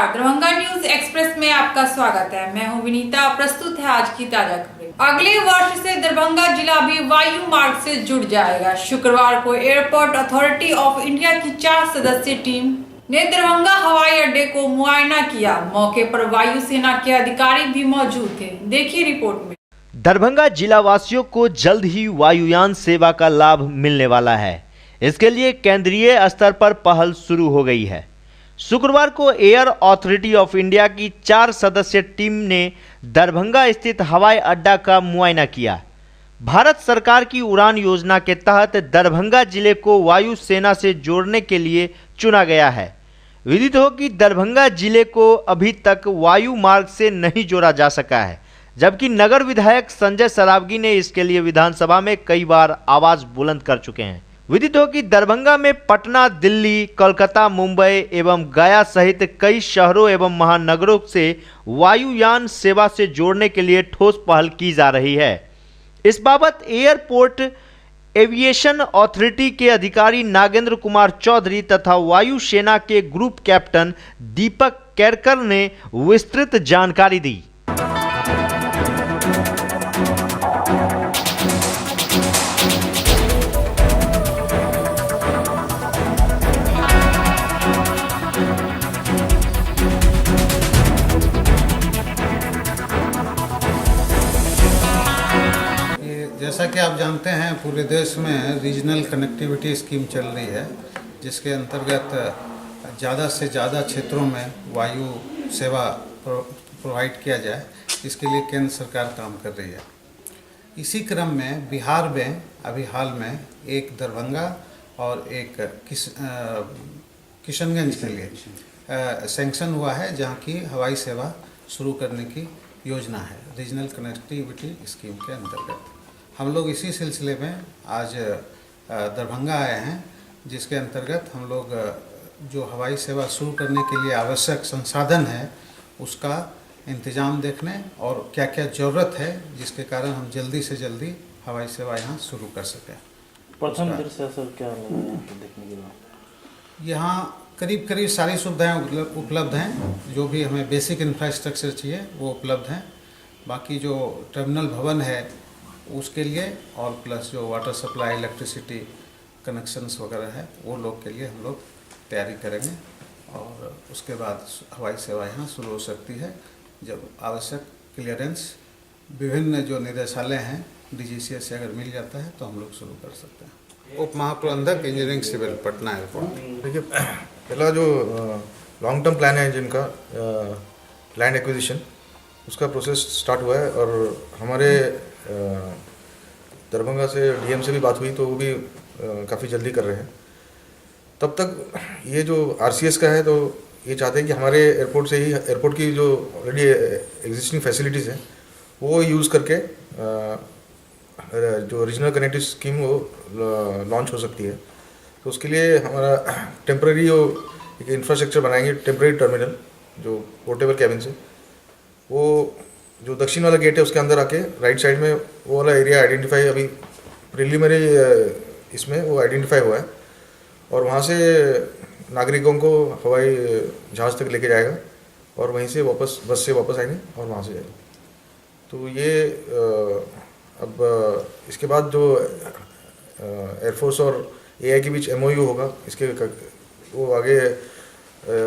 नमस्कार, Darbhanga news express में आपका स्वागत है। मैं हूं विनीता। प्रस्तुत है आज की ताजा खबरें। अगले वर्ष से दरभंगा जिला भी वायु मार्ग से जुड़ जाएगा। शुक्रवार को एयरपोर्ट अथॉरिटी ऑफ इंडिया की 4 सदस्यीय टीम ने दरभंगा हवाई अड्डे को मुआयना किया। मौके पर वायुसेना के अधिकारी भी मौजूद थे। देखिए रिपोर्ट में। दरभंगा जिला वासियों को जल्द ही वायुयान सेवा का लाभ मिलने वाला है। इसके लिए केंद्रीय स्तर पर पहल शुरू हो गई है। शुक्रवार को एयर अथॉरिटी ऑफ इंडिया की 4 सदस्यीय टीम ने दरभंगा स्थित हवाई अड्डा का मुआयना किया। भारत सरकार की उड़ान योजना के तहत दरभंगा जिले को वायु सेना से जोड़ने के लिए चुना गया है। विदित हो कि दरभंगा जिले को अभी तक वायु मार्ग से नहीं जोड़ा जा सका है, जबकि नगर विधायक संजय सरावगी ने इसके लिए विधानसभा में कई बार आवाज बुलंद कर चुके हैं। विदित हो कि दरभंगा में पटना, दिल्ली, कोलकाता, मुंबई एवं गया सहित कई शहरों एवं महानगरों से वायुयान सेवा से जोड़ने के लिए ठोस पहल की जा रही है। इस बाबत एयरपोर्ट एविएशन अथॉरिटी के अधिकारी नागेंद्र कुमार चौधरी तथा वायु सेना के ग्रुप कैप्टन दीपक केरकर ने विस्तृत जानकारी दी। जैसा कि आप जानते हैं, पूरे देश में रीजनल कनेक्टिविटी स्कीम चल रही है, जिसके अंतर्गत ज़्यादा से ज़्यादा क्षेत्रों में वायु सेवा प्रोवाइड किया जाए, इसके लिए केंद्र सरकार काम कर रही है। इसी क्रम में बिहार में अभी हाल में एक दरभंगा और एक किशनगंज के लिए सैंक्शन हुआ है, जहां की हवाई सेवा शुरू करने की योजना है रीजनल कनेक्टिविटी स्कीम के अंतर्गत। हम लोग इसी सिलसिले में आज दरभंगा आए हैं, जिसके अंतर्गत हम लोग जो हवाई सेवा शुरू करने के लिए आवश्यक संसाधन है उसका इंतजाम देखने और क्या क्या ज़रूरत है, जिसके कारण हम जल्दी से जल्दी हवाई सेवा यहाँ शुरू कर सकें। प्रथम दृष्टया सर क्या देखने के बाद यहाँ करीब करीब सारी सुविधाएं उपलब्ध हैं। जो भी हमें बेसिक इंफ्रास्ट्रक्चर चाहिए वो उपलब्ध हैं। बाकी जो टर्मिनल भवन है उसके लिए और प्लस जो वाटर सप्लाई, इलेक्ट्रिसिटी कनेक्शंस वगैरह है, वो लोग के लिए हम लोग तैयारी करेंगे और उसके बाद हवाई सेवा यहाँ शुरू हो सकती है, जब आवश्यक क्लियरेंस विभिन्न जो निदेशालय हैं DGCA से अगर मिल जाता है तो हम लोग शुरू कर सकते हैं। उप महाप्रबंधक इंजीनियरिंग सिविल, पटना एयरपोर्ट। देखिए, पहला जो लॉन्ग टर्म प्लान है जिनका लैंड एक्विजिशन, उसका प्रोसेस स्टार्ट हुआ है और हमारे दरभंगा से DM से भी बात हुई तो वो भी काफ़ी जल्दी कर रहे हैं। तब तक ये जो RCS का है तो ये चाहते हैं कि हमारे एयरपोर्ट से ही एयरपोर्ट की जो ऑलरेडी एग्जिस्टिंग फैसिलिटीज़ हैं वो यूज़ करके जो रीजनल कनेक्टिविटी स्कीम वो लॉन्च हो सकती है। तो उसके लिए हमारा टेम्प्रेरी एक इंफ्रास्ट्रक्चर बनाएंगे, टेम्प्रेरी टर्मिनल जो पोर्टेबल कैबिन से, वो जो दक्षिण वाला गेट है उसके अंदर आके राइट साइड में वो वाला एरिया आइडेंटिफाई अभी प्रिलिमिनरी इसमें वो आइडेंटिफाई हुआ है और वहाँ से नागरिकों को हवाई जहाज़ तक लेके जाएगा और वहीं से वापस बस से वापस आएंगे और वहाँ से जाएंगे। तो ये अब इसके बाद जो एयरफोर्स और AI के बीच MOU होगा, इसके वो आगे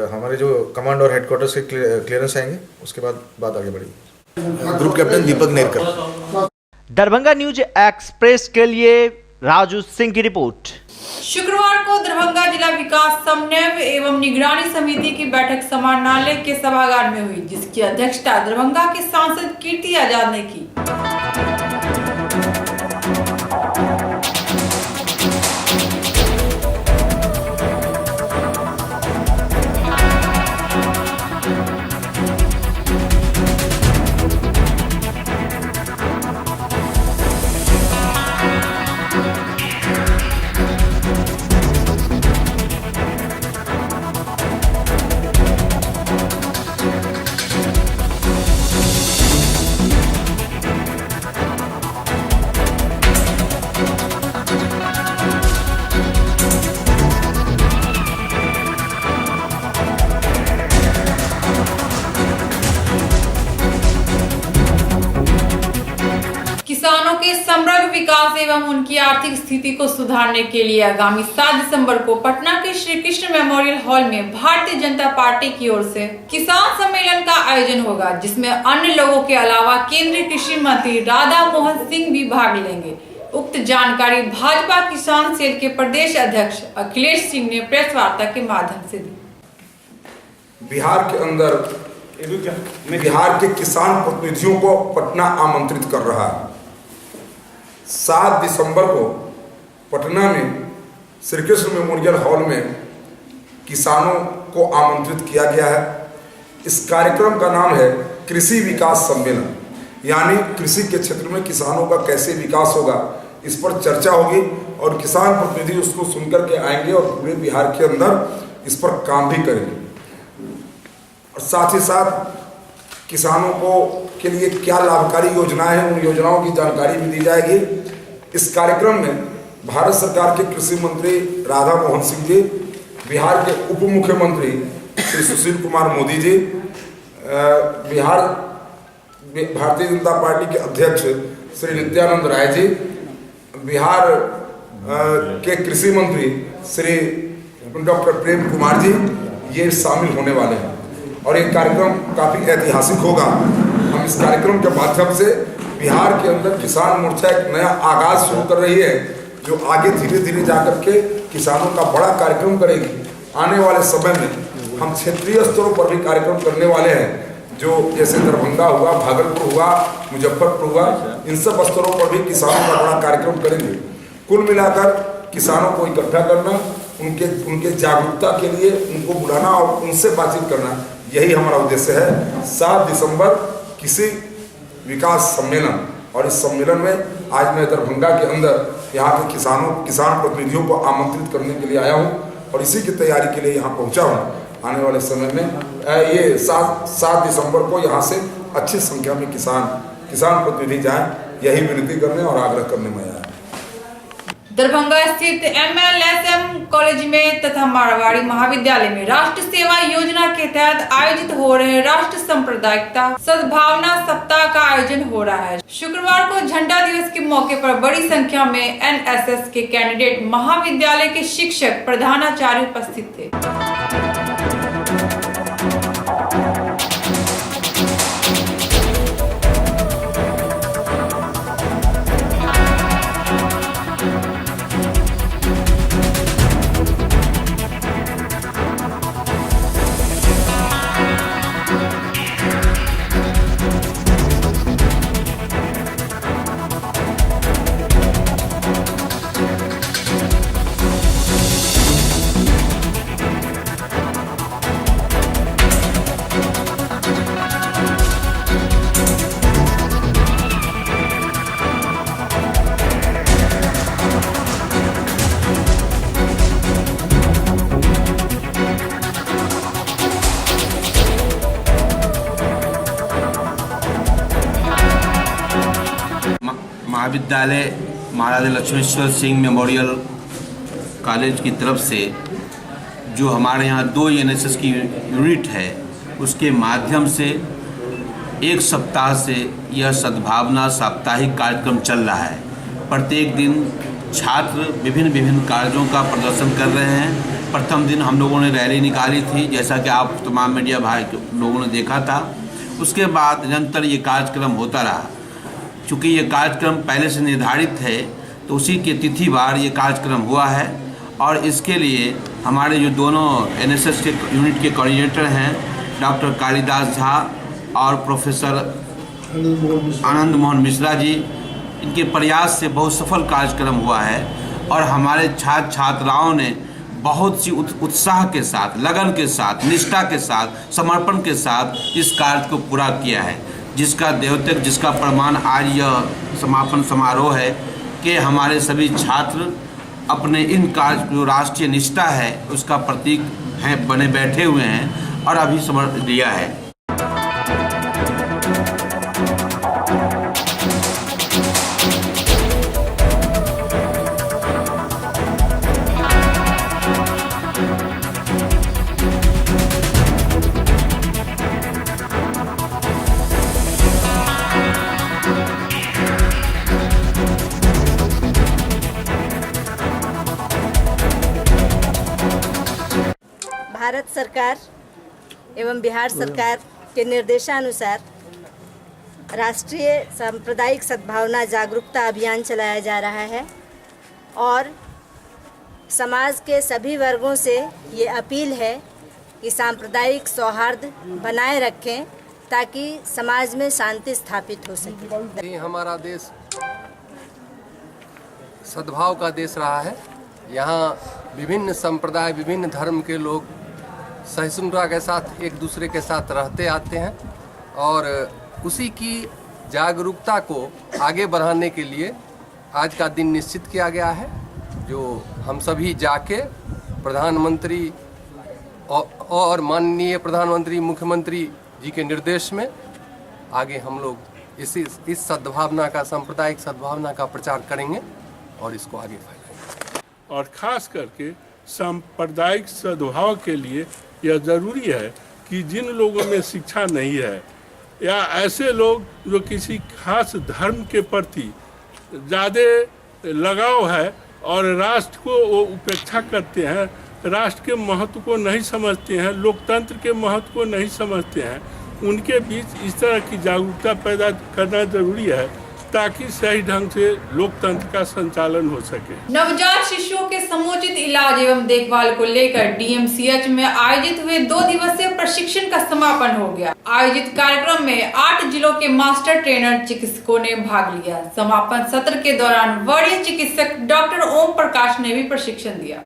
हमारे जो कमांड और हेडक्वार्टर से क्लियरेंस आएंगे, उसके बाद बात आगे बढ़ेगी। ग्रुप कैप्टन दीपक नेरकर। दरभंगा न्यूज एक्सप्रेस के लिए राजू सिंह की रिपोर्ट। शुक्रवार को दरभंगा जिला विकास समन्वय एवं निगरानी समिति की बैठक समाहरणालय के सभागार में हुई, जिसकी अध्यक्षता दरभंगा के सांसद कीर्ति आजाद ने की। समग्र विकास एवं उनकी आर्थिक स्थिति को सुधारने के लिए आगामी 7 दिसंबर को पटना के श्री कृष्ण मेमोरियल हॉल में भारतीय जनता पार्टी की ओर से किसान सम्मेलन का आयोजन होगा, जिसमें अन्य लोगों के अलावा केंद्रीय कृषि मंत्री राधा मोहन सिंह भी भाग लेंगे। उक्त जानकारी भाजपा किसान सेल के प्रदेश अध्यक्ष अखिलेश सिंह ने प्रेस वार्ता के माध्यम से दी। बिहार के अंदर बिहार के किसान प्रतिनिधियों को पटना आमंत्रित कर रहा है। 7 दिसंबर को पटना में श्री कृष्ण मेमोरियल हॉल में किसानों को आमंत्रित किया गया है। इस कार्यक्रम का नाम है कृषि विकास सम्मेलन, यानी कृषि के क्षेत्र में किसानों का कैसे विकास होगा, इस पर चर्चा होगी और किसान प्रतिनिधि उसको सुनकर के आएंगे और पूरे बिहार के अंदर इस पर काम भी करेंगे। और साथ ही साथ किसानों को के लिए क्या लाभकारी योजनाएं हैं, उन योजनाओं की जानकारी भी दी जाएगी। इस कार्यक्रम में भारत सरकार के कृषि मंत्री राधा मोहन सिंह जी, बिहार के उप मुख्यमंत्री श्री सुशील कुमार मोदी जी, भारतीय जनता पार्टी के अध्यक्ष श्री नित्यानंद राय जी, बिहार के कृषि मंत्री श्री डॉक्टर प्रेम कुमार जी, ये शामिल होने वाले हैं और ये कार्यक्रम काफ़ी ऐतिहासिक होगा। हम इस कार्यक्रम के माध्यम से बिहार के अंदर किसान मोर्चा एक नया आगाज शुरू कर रही है, जो आगे धीरे धीरे जाकर के किसानों का बड़ा कार्यक्रम करेगी। आने वाले समय में हम क्षेत्रीय स्तरों पर भी कार्यक्रम करने वाले हैं, जो जैसे दरभंगा हुआ, भागलपुर हुआ, मुजफ्फरपुर हुआ, इन सब स्तरों पर भी किसानों का बड़ा कार्यक्रम करेंगे। कुल मिलाकर किसानों को इकट्ठा करना, उनके जागरूकता के लिए उनको बुलाना और उनसे बातचीत करना, यही हमारा उद्देश्य है। 7 दिसंबर कृषि विकास सम्मेलन, और इस सम्मेलन में आज मैं दरभंगा के अंदर यहाँ के किसान प्रतिनिधियों को आमंत्रित करने के लिए आया हूँ और इसी की तैयारी के लिए यहाँ पहुँचा हूँ। आने वाले समय में ये 7 दिसंबर को यहाँ से अच्छी संख्या में किसान प्रतिनिधि जाएं, यही विनती करने और आग्रह करने में आया। दरभंगा स्थित MLSM कॉलेज में तथा मारवाड़ी महाविद्यालय में राष्ट्र सेवा योजना के तहत आयोजित हो रहे राष्ट्र सांप्रदायिकता सद्भावना सप्ताह का आयोजन हो रहा है। शुक्रवार को झंडा दिवस के मौके पर बड़ी संख्या में NSS के कैंडिडेट, महाविद्यालय के शिक्षक, प्रधानाचार्य उपस्थित थे। महाविद्यालय महाराजा लक्ष्मेश्वर सिंह मेमोरियल कॉलेज की तरफ से जो हमारे यहाँ 2 NSS की यूनिट है, उसके माध्यम से एक सप्ताह से यह सद्भावना साप्ताहिक कार्यक्रम चल रहा है। प्रत्येक दिन छात्र विभिन्न कार्यों का प्रदर्शन कर रहे हैं। प्रथम दिन हम लोगों ने रैली निकाली थी, जैसा कि आप तमाम मीडिया भाई लोगों ने देखा था। उसके बाद निरंतर ये कार्यक्रम होता रहा। चूँकि ये कार्यक्रम पहले से निर्धारित है, तो उसी के तिथिवार ये कार्यक्रम हुआ है और इसके लिए हमारे जो दोनों NSS के यूनिट के कोऑर्डिनेटर हैं, डॉक्टर कालिदास झा और प्रोफेसर आनंद मोहन मिश्रा जी, इनके प्रयास से बहुत सफल कार्यक्रम हुआ है और हमारे छात्र छात्राओं ने बहुत सी उत्साह के साथ, लगन के साथ, निष्ठा के साथ, समर्पण के साथ इस कार्य को पूरा किया है, जिसका द्योतक, जिसका प्रमाण आज यह समापन समारोह है कि हमारे सभी छात्र अपने इन कार्य जो राष्ट्रीय निष्ठा है उसका प्रतीक हैं बने बैठे हुए हैं और अभी समर्पण दिया है। सरकार एवं बिहार सरकार के निर्देशानुसार राष्ट्रीय सांप्रदायिक सद्भावना जागरूकता अभियान चलाया जा रहा है और समाज के सभी वर्गों से ये अपील है कि सांप्रदायिक सौहार्द बनाए रखें ताकि समाज में शांति स्थापित हो सके। हमारा देश सद्भाव का देश रहा है। यहाँ विभिन्न संप्रदाय, विभिन्न धर्म के लोग सहिष्णुता के साथ एक दूसरे के साथ रहते आते हैं और उसी की जागरूकता को आगे बढ़ाने के लिए आज का दिन निश्चित किया गया है, जो हम सभी जाके प्रधानमंत्री और माननीय प्रधानमंत्री, मुख्यमंत्री जी के निर्देश में आगे हम लोग इस सद्भावना का, सांप्रदायिक सद्भावना का प्रचार करेंगे और इसको आगे फैलाएंगे। और ख़ास करके सांप्रदायिक सद्भाव के लिए यह ज़रूरी है कि जिन लोगों में शिक्षा नहीं है या ऐसे लोग जो किसी खास धर्म के प्रति ज़्यादा लगाव है और राष्ट्र को वो उपेक्षा करते हैं, राष्ट्र के महत्व को नहीं समझते हैं, लोकतंत्र के महत्व को नहीं समझते हैं, उनके बीच इस तरह की जागरूकता पैदा करना ज़रूरी है ताकि सही ढंग से लोकतंत्र का संचालन हो सके। नवजात शिशुओं के समुचित इलाज एवं देखभाल को लेकर डीएमसीएच में आयोजित हुए 2 दिवसीय प्रशिक्षण का समापन हो गया। आयोजित कार्यक्रम में 8 जिलों के मास्टर ट्रेनर चिकित्सकों ने भाग लिया। समापन सत्र के दौरान वरीय चिकित्सक डॉक्टर ओम प्रकाश ने भी प्रशिक्षण दिया।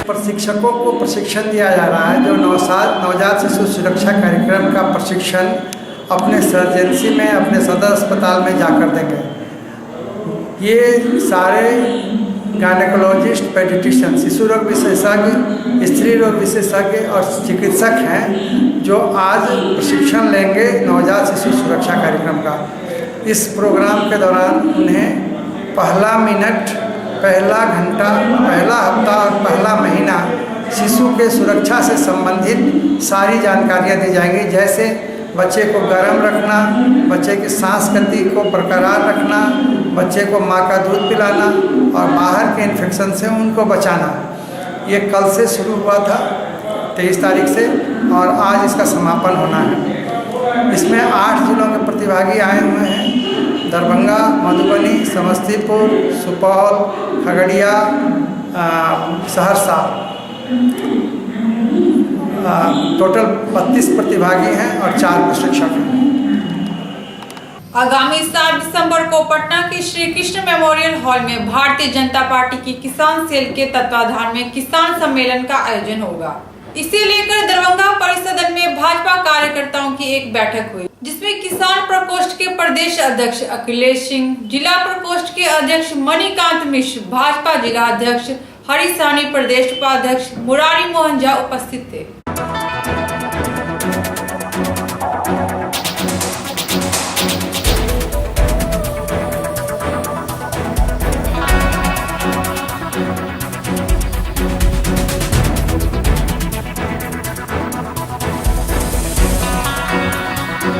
प्रशिक्षकों को प्रशिक्षण दिया जा रहा है जो नवजात शिशु सुरक्षा कार्यक्रम का प्रशिक्षण अपने सर्जेंसी में, अपने सदर अस्पताल में जाकर देंगे। ये सारे गायनेकोलॉजिस्ट, पेडिट्रिशियन, शिशु रोग विशेषज्ञ, स्त्री रोग विशेषज्ञ और चिकित्सक हैं जो आज प्रशिक्षण लेंगे नवजात शिशु सुरक्षा कार्यक्रम का। इस प्रोग्राम के दौरान उन्हें पहला मिनट, पहला घंटा, पहला हफ्ता और पहला महीना शिशु के सुरक्षा से संबंधित सारी जानकारियाँ दी जाएंगी, जैसे बच्चे को गर्म रखना, बच्चे की सांस गति को बरकरार रखना, बच्चे को माँ का दूध पिलाना और बाहर के इन्फेक्शन से उनको बचाना। ये कल से शुरू हुआ था 23 तारीख से और आज इसका समापन होना है। इसमें 8 जिलों के प्रतिभागी आए हुए हैं, दरभंगा, मधुबनी, समस्तीपुर, सुपौल, खगड़िया, सहरसा। टोटल 32 प्रतिभागी हैं और 4 प्रशिक्षक हैं। आगामी 7 दिसंबर को पटना के श्री कृष्ण मेमोरियल हॉल में भारतीय जनता पार्टी की किसान सेल के तत्वाधान में किसान सम्मेलन का आयोजन होगा। इसे लेकर दरभंगा परिसदन में भाजपा कार्यकर्ताओं की एक बैठक हुई, जिसमें किसान प्रकोष्ठ के प्रदेश अध्यक्ष अखिलेश सिंह, जिला प्रकोष्ठ के अध्यक्ष मणिकांत मिश्र, भाजपा जिला अध्यक्ष हरी साहनी, प्रदेश उपाध्यक्ष मुरारी मोहन झा उपस्थित थे।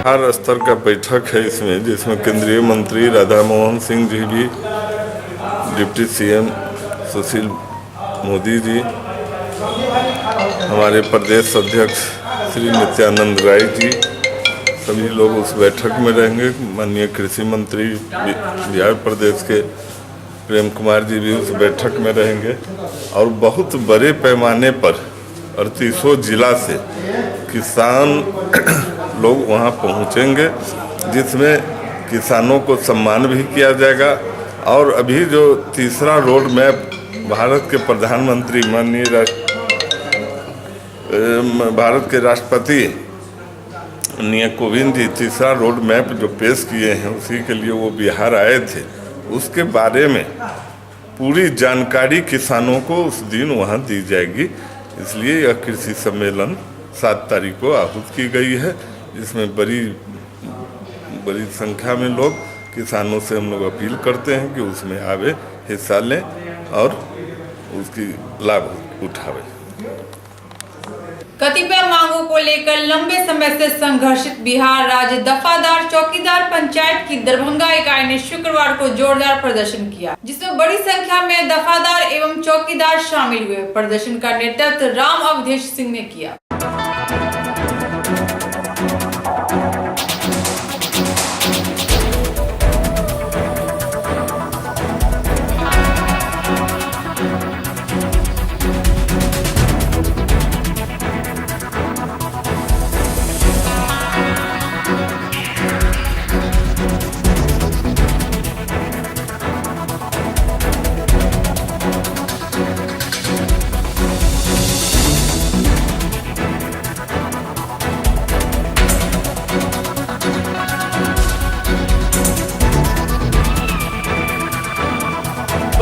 हर स्तर का बैठक है इसमें, जिसमें केंद्रीय मंत्री राधा मोहन सिंह जी भी, डिप्टी सीएम सुशील मोदी जी, हमारे प्रदेश अध्यक्ष श्री नित्यानंद राय जी, सभी लोग उस बैठक में रहेंगे। माननीय कृषि मंत्री बिहार प्रदेश के प्रेम कुमार जी भी उस बैठक में रहेंगे और बहुत बड़े पैमाने पर 38 जिला से किसान लोग वहां पहुंचेंगे, जिसमें किसानों को सम्मान भी किया जाएगा। और अभी जो तीसरा रोड मैप भारत के प्रधानमंत्री माननीय भारत के राष्ट्रपति माननीय कोविंद जी तीसरा रोड मैप जो पेश किए हैं, उसी के लिए वो बिहार आए थे, उसके बारे में पूरी जानकारी किसानों को उस दिन वहाँ दी जाएगी। इसलिए यह कृषि सम्मेलन 7 तारीख को आहूत की गई है, जिसमें बड़ी संख्या में लोग किसानों से हम लोग अपील करते हैं कि उसमें आवे, हिस्सा लें और उसकी लाभ उठावे। कतिपय मांगों को लेकर लंबे समय से संघर्षित बिहार राज्य दफादार चौकीदार पंचायत की दरभंगा इकाई ने शुक्रवार को जोरदार प्रदर्शन किया, जिसमें बड़ी संख्या में दफादार एवं चौकीदार शामिल हुए। प्रदर्शन का नेतृत्व राम अवधेश सिंह ने किया।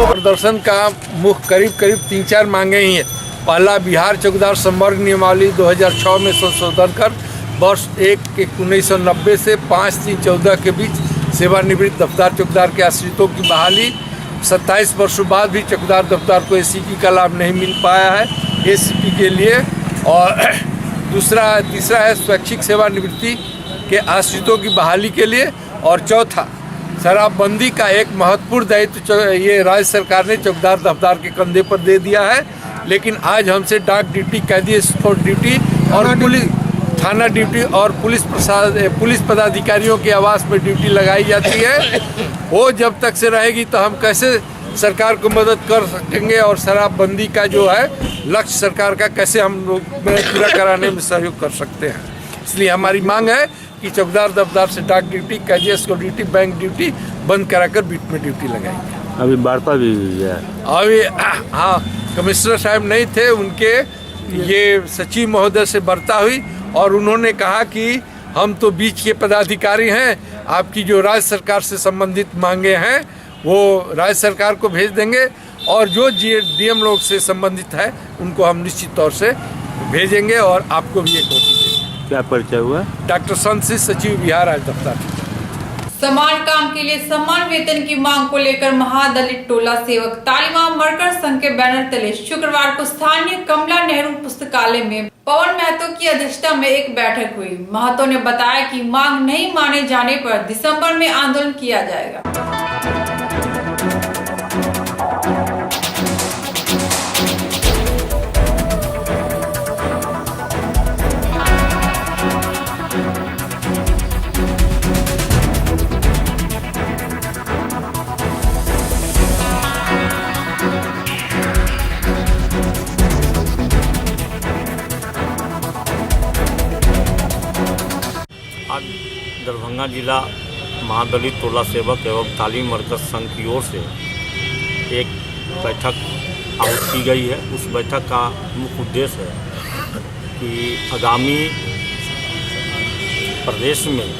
प्रदर्शन का मुख्य करीब 3-4 मांगे ही हैं। पहला, बिहार चौकीदार संवर्ग नियमावली 2006 में संशोधन कर वर्ष 1/1990 से 5/3/14 के बीच सेवानिवृत्त दफ्तार चौकीदार के आश्रितों की बहाली। 27 वर्षों बाद भी चौकीदार दफ्तार को एसीपी का लाभ नहीं मिल पाया है एसीपी के लिए। और तीसरा है स्वैच्छिक सेवानिवृत्ति के आश्रितों की बहाली के लिए। और चौथा, शराबबंदी का एक महत्वपूर्ण दायित्व ये राज्य सरकार ने चौकीदार दफ्तार के कंधे पर दे दिया है, लेकिन आज हमसे डाक ड्यूटी, कैदी स्पोर्ट ड्यूटी और पुलिस थाना ड्यूटी और पुलिस पदाधिकारियों के आवास में ड्यूटी लगाई जाती है। वो जब तक से रहेगी तो हम कैसे सरकार को मदद कर सकेंगे और शराबबंदी का जो है लक्ष्य सरकार का कैसे हम लोग पूरा कराने में सहयोग कर सकते हैं। इसलिए हमारी मांग है कि चौकीदार दफ्तार से डाक ड्यूटी, कैदी स्पोर्ट ड्यूटी, बैंक ड्यूटी बंद कराकर बीच में ड्यूटी लगाएंगे। अभी वार्ता भी हुई है। अभी हाँ, कमिश्नर साहब नहीं थे, उनके ये सचिव महोदय से वार्ता हुई और उन्होंने कहा कि हम तो बीच के पदाधिकारी हैं, आपकी जो राज्य सरकार से संबंधित मांगे हैं वो राज्य सरकार को भेज देंगे और जो डीएम लोग से संबंधित है उनको हम निश्चित तौर से भेजेंगे और आपको भी एक कॉपी देंगे। क्या परिचय हुआ? डॉक्टर संत सचिव बिहार राज्य दफ्तार। समान काम के लिए समान वेतन की मांग को लेकर महादलित टोला सेवक तालीमा मरकर संघ के बैनर तले शुक्रवार को स्थानीय कमला नेहरू पुस्तकालय में पवन महतो की अध्यक्षता में एक बैठक हुई। महतो ने बताया कि मांग नहीं माने जाने पर दिसंबर में आंदोलन किया जाएगा। आज दरभंगा जिला महादलित टोला सेवक एवं तालीम मरकज संघ की ओर से एक बैठक आयोजित की गई है। उस बैठक का मुख्य उद्देश्य है कि आगामी प्रदेश में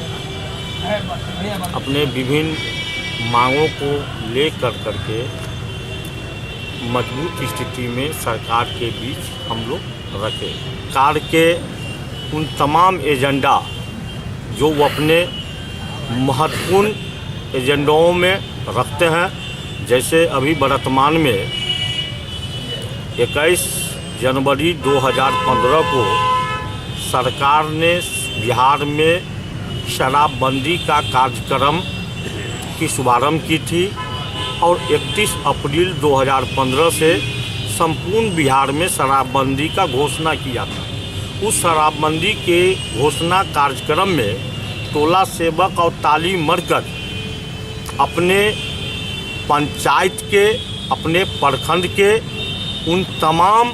अपने विभिन्न मांगों को लेकर करके मजबूत स्थिति में सरकार के बीच हम लोग रखें। सरकार के उन तमाम एजेंडा जो वो अपने महत्वपूर्ण एजेंडाओं में रखते हैं, जैसे अभी वर्तमान में 21 जनवरी 2015 को सरकार ने बिहार में शराबबंदी का कार्यक्रम की शुभारंभ की थी और 31 अप्रैल 2015 से संपूर्ण बिहार में शराबबंदी का घोषणा किया था। उस शराबबंदी के घोषणा कार्यक्रम में टोला सेवक और तालीम मरकज अपने पंचायत के, अपने प्रखंड के उन तमाम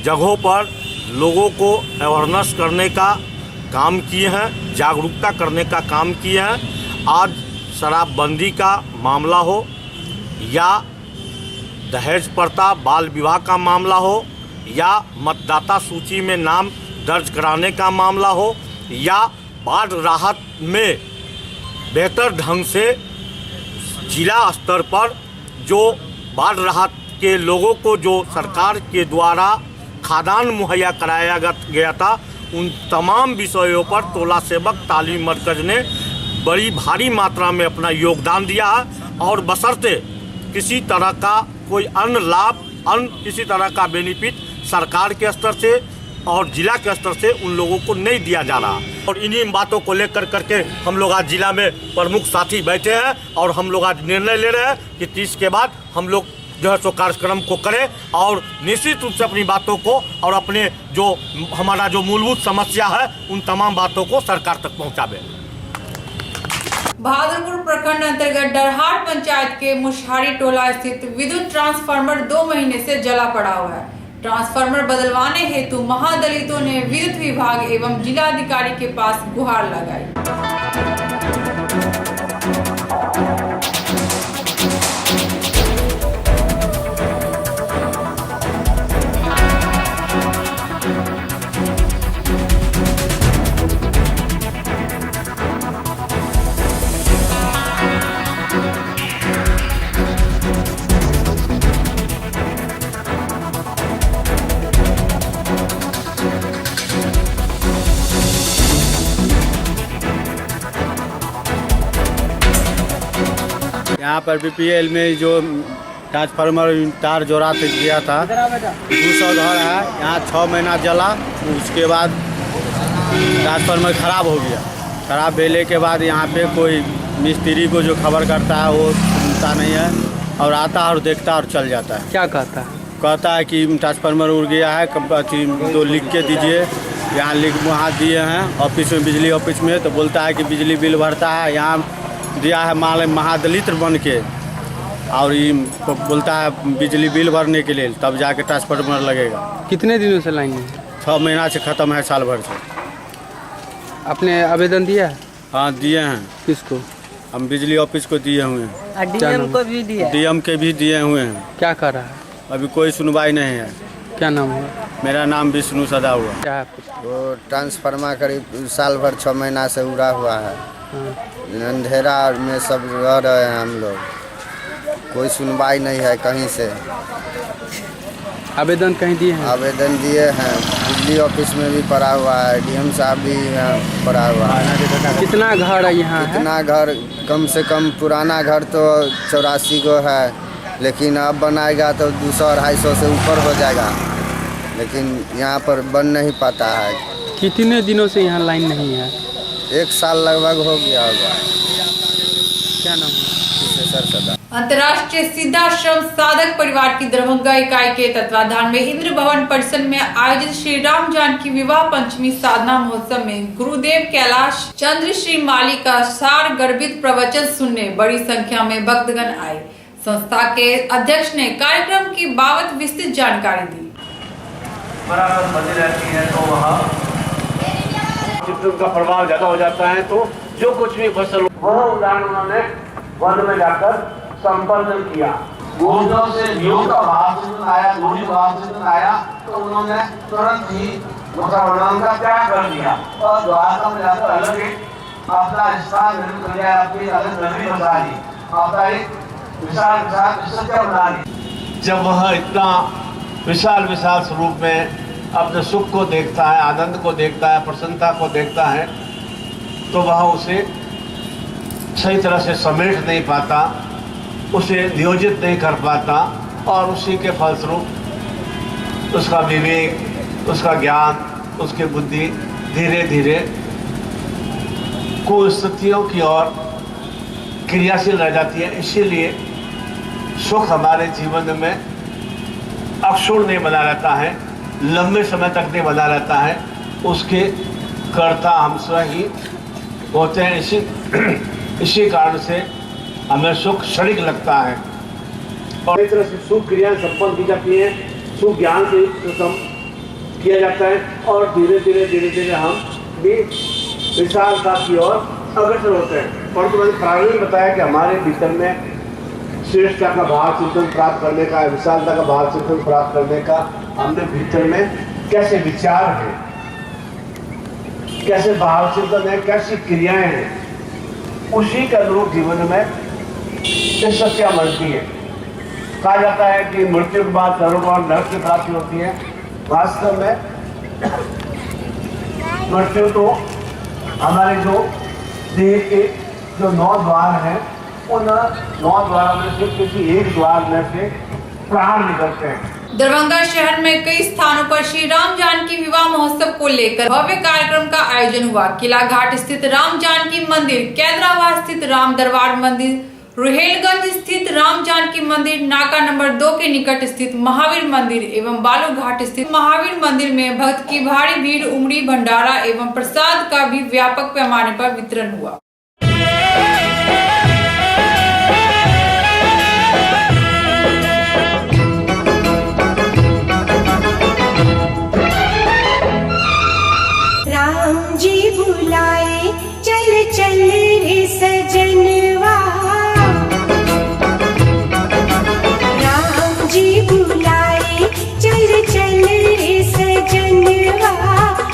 जगहों पर लोगों को अवेयरनेस करने का काम किए हैं, जागरूकता करने का काम किए हैं। आज शराबबंदी का मामला हो या दहेज प्रथा, बाल विवाह का मामला हो या मतदाता सूची में नाम दर्ज कराने का मामला हो या बाढ़ राहत में बेहतर ढंग से जिला स्तर पर जो बाढ़ राहत के लोगों को जो सरकार के द्वारा खाद्यान्न मुहैया कराया गया था, उन तमाम विषयों पर टोला सेवक तालीम मरकज ने बड़ी भारी मात्रा में अपना योगदान दिया है और बशर्ते किसी तरह का कोई अन्य लाभ, अन्य किसी तरह का बेनिफिट सरकार के स्तर से और जिला के स्तर से उन लोगों को नहीं दिया जा रहा। और इन्हीं बातों को लेकर करके हम लोग आज जिला में प्रमुख साथी बैठे हैं और हम लोग आज निर्णय ले रहे हैं कि 30 के बाद हम लोग जो है सो कार्यक्रम को करें और निश्चित रूप से अपनी बातों को और अपने जो हमारा जो मूलभूत समस्या है उन तमाम बातों को सरकार तक पहुँचावे। बहादुरपुर प्रखंड अंतर्गत डरहाट पंचायत के मुशहारी टोला स्थित विद्युत ट्रांसफार्मर 2 महीने से जला पड़ा हुआ है। ट्रांसफार्मर बदलवाने हेतु महादलितों ने विद्युत विभाग एवं जिलाधिकारी के पास गुहार लगाई। यहाँ पर बीपीएल में जो ट्रांसफार्मर तार जोड़ा गया था 200 घर है, यहाँ 6 महीना जला। उसके बाद ट्रांसफार्मर ख़राब हो गया। ख़राब भेने के बाद यहाँ पे कोई मिस्त्री को जो खबर करता है वो सुनता नहीं है और आता है और देखता है और चल जाता है। क्या कहता है? कहता है कि ट्रांसफार्मर उड़ गया है, तो लिख के दीजिए। यहाँ लिख वहाँ दिए हैं ऑफिस में, बिजली ऑफिस में, तो बोलता है कि बिजली बिल भरता है। यहाँ दिया है माल महादलित बन के और ये बोलता है बिजली बिल भरने के लिए, तब जाके ट्रांसफार्मर लगेगा। कितने दिनों से लाइन है? 6 महीना से ख़त्म है, साल भर से। आपने आवेदन दिया है? हाँ दिए हैं। किसको? हम बिजली ऑफिस को दिए हुए हैं। डीएम को भी दिया? डीएम के भी दिए हुए हैं। क्या कर रहा है? अभी कोई सुनवाई नहीं है। क्या नाम हुआ? मेरा नाम विष्णु सदा हुआ। क्या है? वो ट्रांसफार्मर करीब साल भर 6 महीना से उड़ा हुआ है। अंधेरा में सब रह रहे हैं हम लोग, कोई सुनवाई नहीं है कहीं से। आवेदन कहीं दिए हैं? आवेदन दिए हैं, बिजली ऑफिस में भी पड़ा हुआ है, डीएम साहब भी पड़ा हुआ है। कितना घर है यहाँ? कितना घर? कम से कम पुराना घर तो 84 को है, लेकिन अब बनाएगा तो 200-250 से ऊपर हो जाएगा, लेकिन यहाँ पर बन नहीं पाता है। कितने दिनों से यहाँ लाइन नहीं है? 1 साल लगभग हो गया होगा। क्या नाम है? अंतर्राष्ट्रीय सिद्धाश्रम साधक परिवार की दरभंगा इकाई के तत्वाधान में इंद्र भवन परिसर में आयोजित श्री राम जानकी विवाह पंचमी साधना महोत्सव में गुरुदेव कैलाश चंद्र श्री माली का सार गर्भित प्रवचन सुनने बड़ी संख्या में भक्तगण आए। संस्था के अध्यक्ष ने कार्यक्रम की बाबत विस्तृत जानकारी दी। बराबर बनी रहती है तो वहाँ का प्रभाव ज्यादा हो जाता है, तो जो कुछ भी फसल वह उदाहरण उन्होंने वन में जाकर संपन्न किया। गोदों से योग का भाव चिंतन आया, गोली भाव चिंतन आया, तो उन्होंने तुरंत ही वर्णन का त्याग कर दिया और द्वारका में जाकर अलग एक अपना स्थान निर्मित कर लिया, अपनी अलग नगरी बसा ली, अपना एक विशाल विशाल बना ली। जब वह इतना विशाल विशाल स्वरूप में अपने सुख को देखता है, आनंद को देखता है, प्रसन्नता को देखता है, तो वह उसे सही तरह से समेट नहीं पाता, उसे नियोजित नहीं कर पाता और उसी के फलस्वरूप उसका विवेक, उसका ज्ञान, उसकी बुद्धि धीरे धीरे कुस्थितियों की ओर क्रियाशील रह जाती है। इसीलिए सुख हमारे जीवन में अक्षुण्ण नहीं बना रहता है, लंबे समय तक नहीं बना रहता है, उसके कर्ता हम स्वयं ही होते हैं। इसी कारण से हमें सुख क्षणिक लगता है और इस तरह से सुख क्रियाएं संपन्न की जाती हैं, सुख ज्ञान से किया जाता है और धीरे धीरे हम भी विशालता की ओर अग्रसर होते हैं। और तो मैंने प्रारंभ में बताया कि हमारे भीतर में श्रेष्ठता का भाव चिंतन प्राप्त करने का, विशालता का भाव चिंतन प्राप्त करने का हमने भीतर में कैसे विचार है, कैसे भाव चिंतन है, कैसी क्रियाएं हैं, उसी के अनुरूप जीवन में सत्या मिलती है। कहा जाता है कि मृत्यु के बाद स्वर्ग और नरक की प्राप्ति होती है। वास्तव में मृत्यु तो हमारे जो देह के जो 9 द्वार हैं उन 9 द्वारों में से किसी एक द्वार में से प्रहार निकलते हैं। दरभंगा शहर में कई स्थानों पर श्री राम जानकी विवाह महोत्सव को लेकर भव्य कार्यक्रम का आयोजन हुआ। किला घाट स्थित राम जानकी मंदिर, कैदराबाद स्थित राम दरबार मंदिर, रुहेलगंज स्थित राम जानकी मंदिर, नाका नंबर 2 के निकट स्थित महावीर मंदिर एवं बालू घाट स्थित महावीर मंदिर में भक्त की भारी भीड़ उमड़ी। भंडारा एवं प्रसाद का भी व्यापक पैमाने पर वितरण हुआ। राम जी बुलाए चल चल रे सजनवा, राम जी बुलाए चल चल रे सजनवा,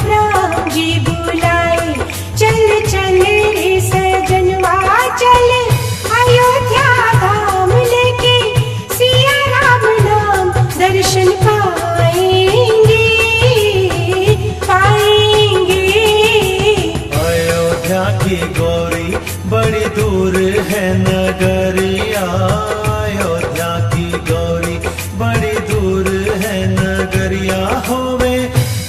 राम जी बुलाए चल चल रे सजनवा, चल अयोध्या धाम लेके सिया राम नाम दर्शन पाएंगे पाएंगे। अयोध्या की गौरी बड़ी दूर है नगरिया, अयोध्या की गौरी बड़ी दूर है नगरिया, होवे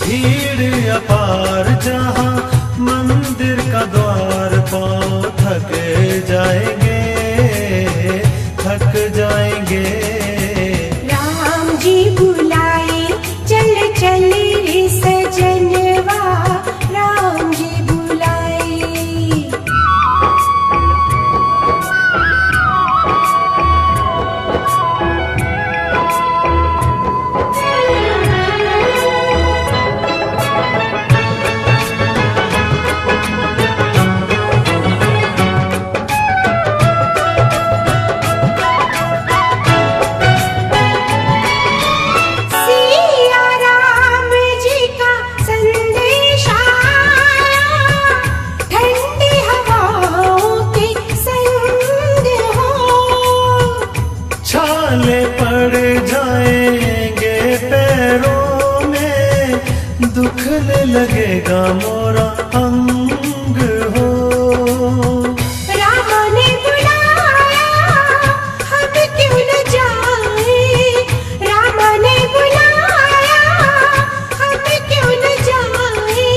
भीड़ अपार जहाँ मंदिर का द्वार पाँव थक जाएंगे थक जाएंगे। राम जी बुलाए चल चल रे सजनवा, राम जी बुलाए। सिया राम जी का संदेश आया, ठंडी हवाओं के संग हो, छाले पड़ जाएंगे पैरों में, दुखने लगेगा मोरा अंग हो। राम ने बुलाया हम क्यों न जाए, राम ने बुलाया हम क्यों न जाए,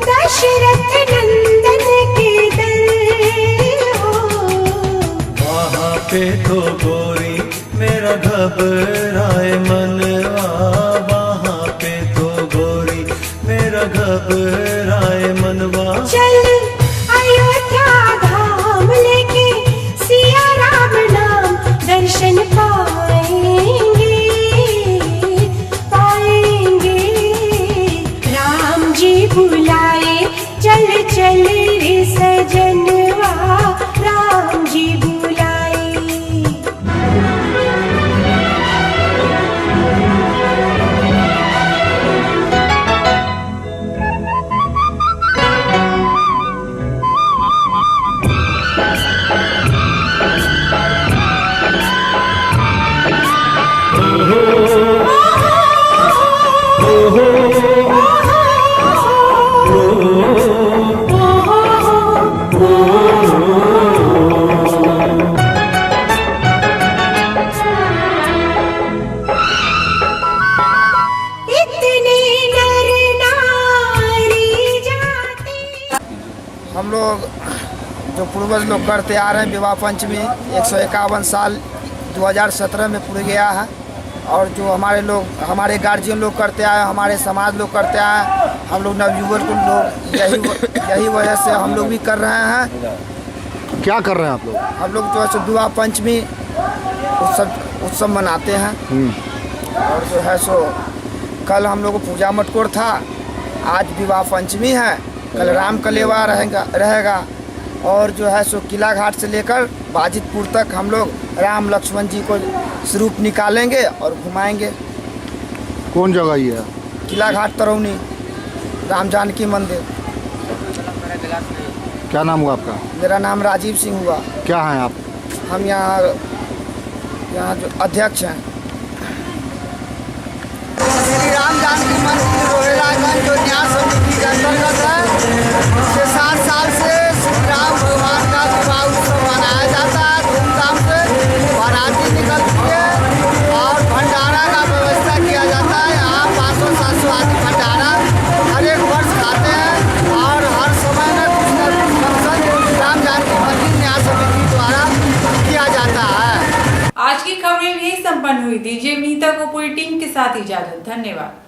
दशरथ नंदन के दर हो। वहाँ पे तो गोरी मेरा घबराए मनवा, वहाँ पे तो गोरी मेरा घबराए मनवा। चल अयोध्या धाम लेके सिया राम नाम दर्शन पाएंगे पाएंगे। राम जी बुलाए चल चल रे सजनवा, राम जी बुलाए। इतने नर नारी जाते। हम लोग जो पूर्वज लोग करते आ रहे हैं विवाह पंचमी 151 साल 2017 में पूरा गया है, और जो हमारे लोग हमारे गार्जियन लोग करते आए, हमारे समाज लोग करते आए, हम लोग नवयुवक लोग यही वजह से हम लोग भी कर रहे हैं। क्या कर रहे हैं आप लोग? हम लोग जो है सो विवाह पंचमी उत्सव मनाते हैं, और जो है सो कल हम लोग को पूजा मटकोर था, आज विवाह पंचमी है, कल राम कलेवा रहेगा, और जो है सो किला घाट से लेकर बाजितपुर तक हम लोग राम लक्ष्मण जी को स्वरूप निकालेंगे और घुमाएंगे। कौन जगह ये है? किला घाट तरौनी, राम जानकी मंदिर। क्या नाम हुआ आपका? मेरा नाम राजीव सिंह हुआ। क्या हैं आप? हम यहाँ जो अध्यक्ष हैं। श्री राम जानकी मंदिर रोहिलागंज जो न्यास समिति के अंतर्गत है, 7 साल से श्री राम भगवान का संपन्न हुई। दीजिए विनीता को पूरी टीम के साथ इजाजत। धन्यवाद।